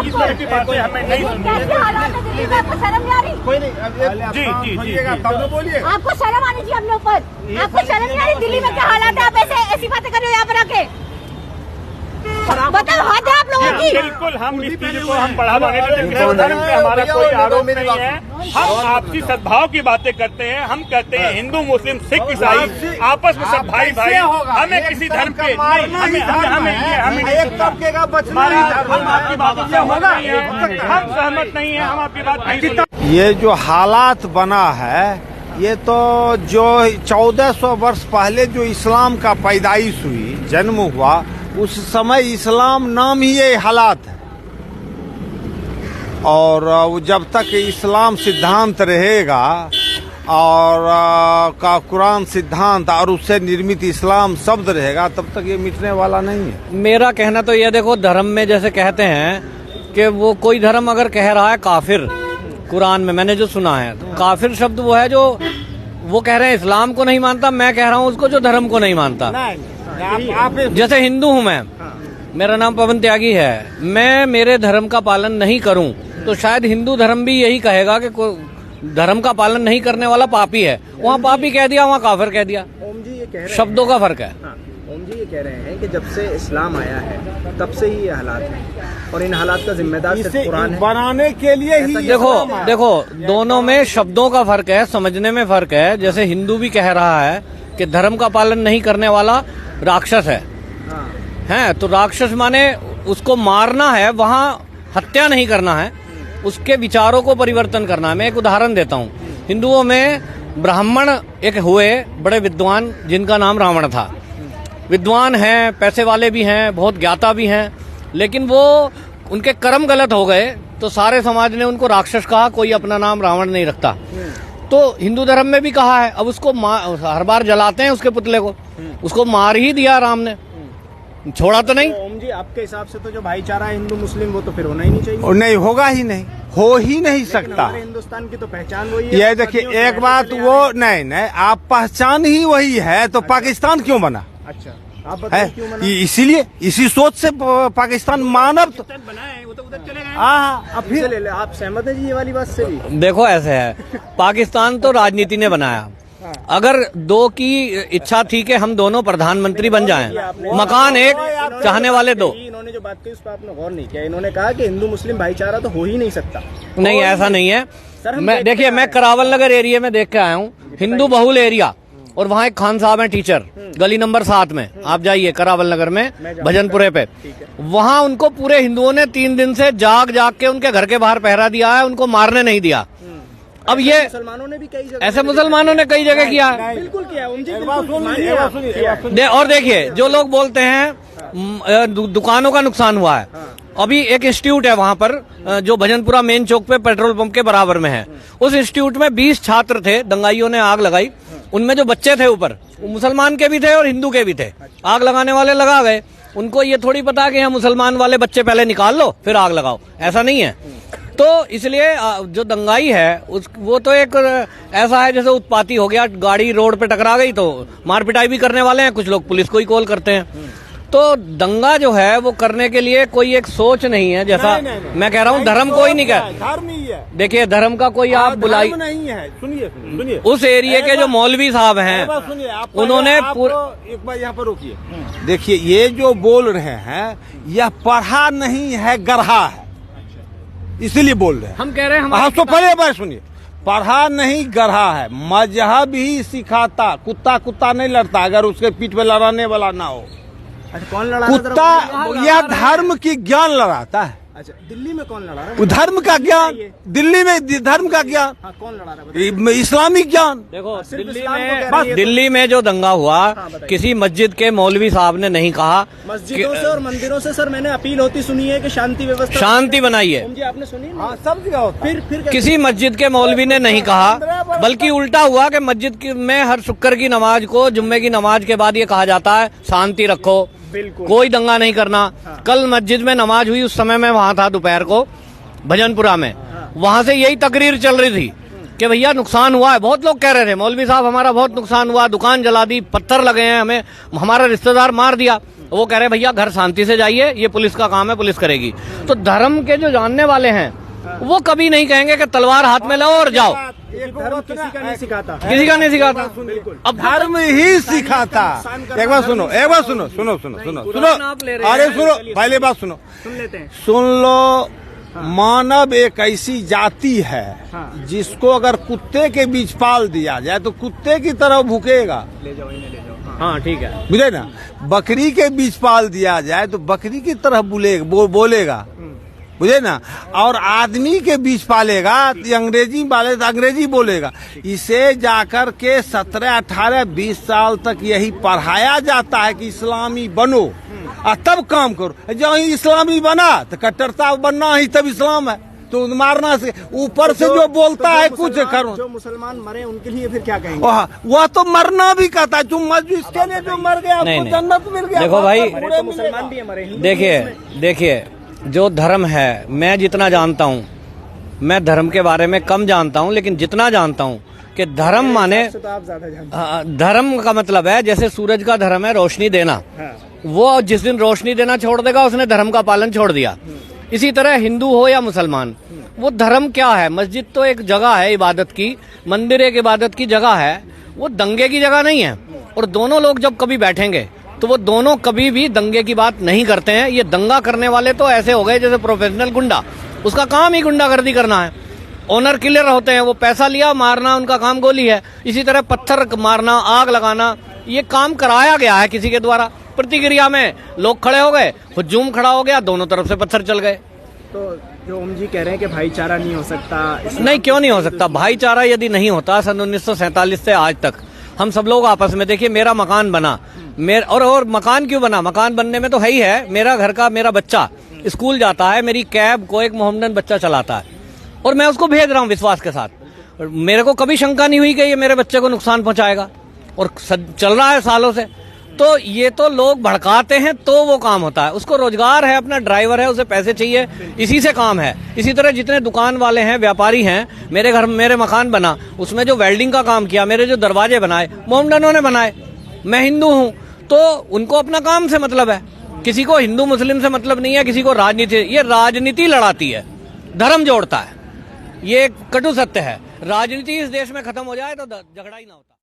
इस तरह की बातें हमें नहीं कैसे हालात है दिल्ली में, आपको शर्म नहीं आ रही? कोई नहीं, जी तब तो बोलिए। आपको शर्म आनी चाहिए अपने ऊपर, आपको शर्म नहीं आ रही? दिल्ली में क्या हालात है, आप ऐसी बातें कर रहे हो यहाँ पर आके? बताओ, हद है आप लोगों की। बिल्कुल, हम इस चीज को हम बढ़ावा नहीं देते हैं। धर्म पे हमारा कोई आरोप नहीं है। हम आपसी सद्भाव की बातें करते हैं। हम कहते हैं हिंदू मुस्लिम सिख ईसाई आपस में सब भाई भाई, हमें किसी धर्म पे हमें एक तबके का बचना हम आपकी बातों से सहमत नहीं है, हम सहमत नहीं है, हम आपकी बात नहीं। ये जो हालात बना है, ये तो जो 1400 वर्ष पहले जो इस्लाम का पैदाइश हुई, जन्म हुआ, उस समय इस्लाम नाम ही ये हालात है। और जब तक इस्लाम सिद्धांत रहेगा और का कुरान सिद्धांत और उससे निर्मित इस्लाम शब्द रहेगा, तब तक ये मिटने वाला नहीं है। मेरा कहना तो ये, देखो, धर्म में जैसे कहते हैं कि वो कोई धर्म अगर कह रहा है काफिर, कुरान में मैंने जो सुना है, काफिर शब्द वो है जो वो कह रहे हैं इस्लाम को नहीं मानता, मैं कह रहा हूँ उसको जो धर्म को नहीं मानता। जैसे हिंदू हूँ मैं, मेरा नाम पवन त्यागी है, मैं मेरे धर्म का पालन नहीं करूँ तो शायद हिंदू धर्म भी यही कहेगा कि धर्म का पालन नहीं करने वाला पापी है। वहाँ पापी कह दिया, वहाँ काफिर कह दिया। ओम जी ये कह रहे हैं, शब्दों का फर्क है। ओम जी ये कह रहे हैं कि जब से इस्लाम आया है तब से ही ये हालात हैं और इन हालात का जिम्मेदार सिर्फ कुरान है। बनाने के लिए ही देखो दोनों में शब्दों का फर्क है, समझने में फर्क है। जैसे हिंदू भी कह रहा है कि धर्म का पालन नहीं करने वाला राक्षस है, तो राक्षस माने उसको मारना है, वहाँ हत्या नहीं करना है, उसके विचारों को परिवर्तन करना है। मैं एक उदाहरण देता हूँ। हिंदुओं में ब्राह्मण एक हुए बड़े विद्वान, जिनका नाम रावण था। विद्वान हैं, पैसे वाले भी हैं, बहुत ज्ञाता भी हैं, लेकिन वो उनके कर्म गलत हो गए तो सारे समाज ने उनको राक्षस कहा, कोई अपना नाम रावण नहीं रखता। तो हिंदू धर्म में भी कहा है, अब उसको हर बार जलाते हैं उसके पुतले को, उसको मार ही दिया राम ने, छोड़ा तो नहीं। ओम जी आपके हिसाब से तो जो भाईचारा है हिंदू मुस्लिम वो तो फिर होना ही नहीं चाहिए। और नहीं होगा ही नहीं, हो ही नहीं सकता। हिंदुस्तान की तो पहचान वही है। ये देखिए एक बात, वो नहीं, आप पहचान ही वही है तो पाकिस्तान क्यों बना? अच्छा आप बताइए क्यों बना? इसीलिए, इसी सोच से पाकिस्तान मानव तो अब फिर ले ले। आप सहमत है जी ये वाली बात से भी? देखो ऐसे है, पाकिस्तान तो राजनीति ने बनाया। अगर दो की इच्छा थी कि हम दोनों प्रधानमंत्री बन जाएं, मकान एक, चाहने वाले दो। इन्होंने जो बात की उस पर आपने गौर नहीं किया। इन्होंने कहा कि हिंदू मुस्लिम भाईचारा तो हो ही नहीं सकता। नहीं, ऐसा नहीं है। मैं देखिए, मैं करावल नगर एरिया में देख के आया हूँ, हिंदू बहुल एरिया, और वहाँ एक खान साहब हैं टीचर, गली नंबर 7 में आप जाइए करावल नगर में, भजनपुरे पे। वहाँ उनको पूरे हिंदुओं ने 3 दिन से जाग के उनके घर के बाहर पहरा दिया है, उनको मारने नहीं दिया। अब ये मुसलमानों ने भी कई जगह, ऐसे मुसलमानों ने कई जगह किया है। बिल्कुल किया। और देखिए, जो लोग बोलते हैं दुकानों का नुकसान हुआ है, अभी एक इंस्टीट्यूट है वहाँ पर जो भजनपुरा मेन चौक पे पेट्रोल पंप के बराबर में है। उस इंस्टीट्यूट में 20 छात्र थे, दंगाइयों ने आग लगाई। उनमें जो बच्चे थे ऊपर, वो मुसलमान के भी थे और हिंदू के भी थे। आग लगाने वाले लगा गए, उनको ये थोड़ी पता कि हम मुसलमान वाले बच्चे पहले निकाल लो फिर आग लगाओ, ऐसा नहीं है। तो इसलिए जो दंगाई है वो तो एक ऐसा है जैसे उत्पाती हो गया, गाड़ी रोड पे टकरा गई तो मार पिटाई भी करने वाले हैं, कुछ लोग पुलिस को ही कॉल करते हैं। तो दंगा जो है वो करने के लिए कोई एक सोच नहीं है, जैसा मैं कह रहा हूँ धर्म कोई नहीं कह, धर्म ही है। देखिए धर्म का कोई आप बुलाई नहीं है। सुनिए, उस एरिया के जो मौलवी साहब हैं, उन्होंने एक बार यहाँ पर रोकिए। देखिए, ये जो बोल रहे हैं यह पढ़ा नहीं है, गढ़ा है, इसीलिए बोल रहे हैं। हम कह रहे हैं हाँ, तो पहले बार सुनिए, पढ़ा नहीं गढ़ा है। मजहब ही सिखाता, कुत्ता नहीं लड़ता अगर उसके पीठ पे लड़ाने वाला ना हो। कौन लड़ा? कुत्ता यह धर्म की ज्ञान लड़ाता है। अच्छा, दिल्ली में कौन लड़ा रहा है? धर्म का ज्ञान, दिल्ली में धर्म का ज्ञान। हाँ, कौन लड़ा रहा है? इस्लामिक ज्ञान। देखो दिल्ली में जो दंगा हुआ, किसी मस्जिद के मौलवी साहब ने नहीं कहा। मस्जिदों से और मंदिरों से सर मैंने अपील होती सुनी है कि शांति व्यवस्था, शांति बनाइए। जी आपने सुनी? हाँ, सब जगह फिर किसी मस्जिद के मौलवी ने नहीं कहा, बल्कि उल्टा हुआ कि मस्जिद में हर शुक्र की नमाज को, जुम्मे की नमाज के बाद ये कहा जाता है शांति रखो, कोई दंगा नहीं करना। कल मस्जिद में नमाज हुई, उस समय मैं वहाँ था दोपहर को भजनपुरा में, वहाँ से यही तकरीर चल रही थी कि भैया नुकसान हुआ है। बहुत लोग कह रहे थे मौलवी साहब हमारा बहुत नुकसान हुआ, दुकान जला दी, पत्थर लगे हैं हमें, हमारा रिश्तेदार मार दिया। वो कह रहे हैं भैया घर शांति से जाइए, ये पुलिस का काम है, पुलिस करेगी। तो धर्म के जो जानने वाले हैं वो कभी नहीं कहेंगे कि तलवार हाथ में लो और जाओ। धर्म किसी का नहीं सिखाता, किसी का नहीं सिखाता। अब धर्म ही सिखाता। एक बार सुनो, सुनो। आप ले रहे हैं। अरे सुनो, पहले बात सुनो, सुन लेते हैं। सुन लो। मानव एक ऐसी जाति है जिसको अगर कुत्ते के बीच पाल दिया जाए तो कुत्ते की तरह भूकेगा। ले जाओ, इन्हें ले जाओ। हाँ ठीक है, बुझे ना। बकरी के बीच पाल दिया जाए तो बकरी की तरह बोलेगा, बुझे ना। और आदमी के बीच पालेगा तो अंग्रेजी पाले तो अंग्रेजी बोलेगा। इसे जाकर के 17, 18, 20 साल तक यही पढ़ाया जाता है कि इस्लामी बनो और तब काम करो। जब इस्लामी बना तो कट्टरता बनना ही तब इस्लाम है। तो मारना से ऊपर से जो बोलता है कुछ करो। जो मुसलमान मरे उनके लिए फिर क्या कहेंगे? वह तो मरना भी कहता है। जो इसके लिए जो मर गया उसको जन्नत मिल गया। देखो भाई, तो मुसलमान भी मरे। देखिए जो धर्म है, मैं जितना जानता हूँ, मैं धर्म के बारे में कम जानता हूँ, लेकिन जितना जानता हूँ कि धर्म माने, तो आप ज्यादा जानते हैं। धर्म का मतलब है जैसे सूरज का धर्म है रोशनी देना। वो जिस दिन रोशनी देना छोड़ देगा उसने धर्म का पालन छोड़ दिया। इसी तरह हिंदू हो या मुसलमान, वो धर्म क्या है? मस्जिद तो एक जगह है इबादत की, मंदिर एक इबादत की जगह है, वो दंगे की जगह नहीं है। और दोनों लोग जब कभी बैठेंगे तो वो दोनों कभी भी दंगे की बात नहीं करते हैं। ये दंगा करने वाले तो ऐसे हो गए जैसे प्रोफेशनल गुंडा, उसका काम ही गुंडागर्दी करना है। ऑनर किलर होते हैं, वो पैसा लिया, मारना उनका काम गोली है। इसी तरह पत्थर मारना, आग लगाना, ये काम कराया गया है किसी के द्वारा। प्रतिक्रिया में लोग खड़े हो गए, हुजूम खड़ा हो गया, दोनों तरफ से पत्थर चल गए। तो जो ओम जी कह रहे हैं कि भाईचारा नहीं हो सकता, नहीं, क्यों नहीं हो सकता? भाईचारा यदि नहीं होता, सन 1947 से आज तक हम सब लोग आपस में, देखिए मेरा मकान बना, और मकान क्यों बना? मकान बनने में तो है ही है, मेरा घर का मेरा बच्चा स्कूल जाता है, मेरी कैब को एक मोहम्मदन बच्चा चलाता है और मैं उसको भेज रहा हूँ विश्वास के साथ। मेरे को कभी शंका नहीं हुई कि ये मेरे बच्चे को नुकसान पहुंचाएगा, और चल रहा है सालों से। तो ये तो लोग भड़काते हैं तो वो काम होता है। उसको रोजगार है, अपना ड्राइवर है, उसे पैसे चाहिए, इसी से काम है। इसी तरह जितने दुकान वाले हैं, व्यापारी हैं, मेरे घर मेरे मकान बना, उसमें जो वेल्डिंग का काम किया, मेरे जो दरवाजे बनाए मोहम्मदनों ने बनाए। मैं हिंदू हूँ तो उनको अपना काम से मतलब है, किसी को हिंदू मुस्लिम से मतलब नहीं है, किसी को राजनीति। ये राजनीति लड़ाती है, धर्म जोड़ता है, ये कटु सत्य है। राजनीति इस देश में खत्म हो जाए तो झगड़ा ही ना होता।